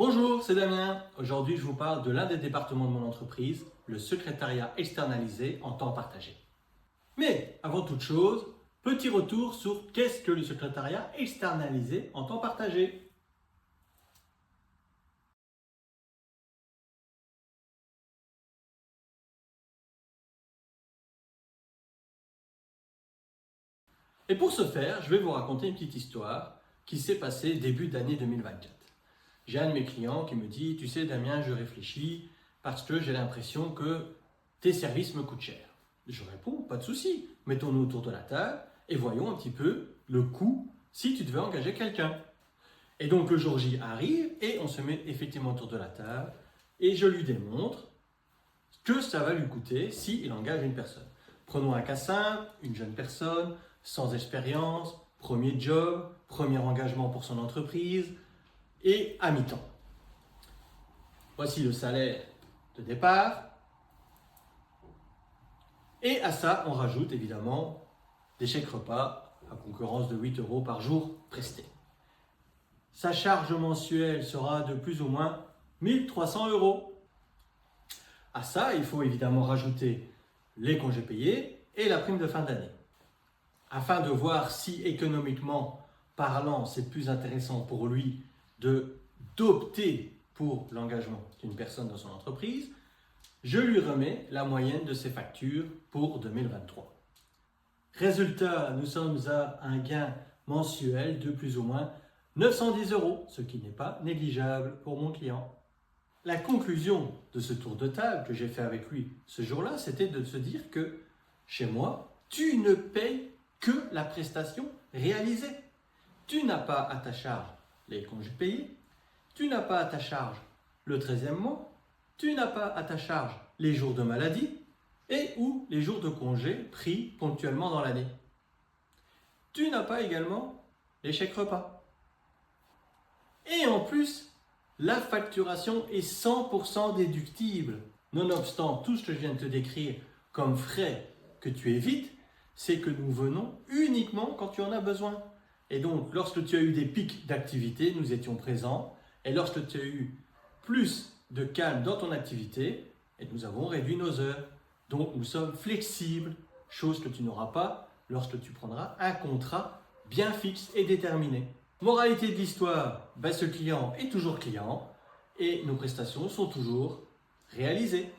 Bonjour, c'est Damien. Aujourd'hui, je vous parle de l'un des départements de mon entreprise, le secrétariat externalisé en temps partagé. Mais avant toute chose, petit retour sur qu'est-ce que le secrétariat externalisé en temps partagé. Et pour ce faire, je vais vous raconter une petite histoire qui s'est passée début d'année 2024. J'ai un de mes clients qui me dit « Tu sais Damien, je réfléchis parce que j'ai l'impression que tes services me coûtent cher. » Je réponds « Pas de souci, mettons-nous autour de la table et voyons un petit peu le coût si tu devais engager quelqu'un. » Et donc le jour J arrive et on se met effectivement autour de la table et je lui démontre que ça va lui coûter s'il engage une personne. Prenons un cas simple, une jeune personne, sans expérience, premier job, premier engagement pour son entreprise et à mi-temps. Voici le salaire de départ. Et à ça, on rajoute évidemment des chèques repas à concurrence de 8 € par jour prestés. Sa charge mensuelle sera de plus ou moins 1300 €. À ça, il faut évidemment rajouter les congés payés et la prime de fin d'année. Afin de voir si économiquement parlant, c'est plus intéressant pour lui d'opter pour l'engagement d'une personne dans son entreprise, je lui remets la moyenne de ses factures pour 2023. Résultat, nous sommes à un gain mensuel de plus ou moins 910 €, ce qui n'est pas négligeable pour mon client. La conclusion de ce tour de table que j'ai fait avec lui ce jour-là, c'était de se dire que chez moi, tu ne payes que la prestation réalisée. Tu n'as pas à ta charge les congés payés, tu n'as pas à ta charge le 13e mois, tu n'as pas à ta charge les jours de maladie et ou les jours de congé pris ponctuellement dans l'année. Tu n'as pas également les chèques repas. Et en plus, la facturation est 100% déductible. Nonobstant tout ce que je viens de te décrire comme frais que tu évites, c'est que nous venons uniquement quand tu en as besoin. Et donc, lorsque tu as eu des pics d'activité, nous étions présents. Et lorsque tu as eu plus de calme dans ton activité, et nous avons réduit nos heures. Donc, nous sommes flexibles, chose que tu n'auras pas lorsque tu prendras un contrat bien fixe et déterminé. Moralité de l'histoire, ce client est toujours client et nos prestations sont toujours réalisées.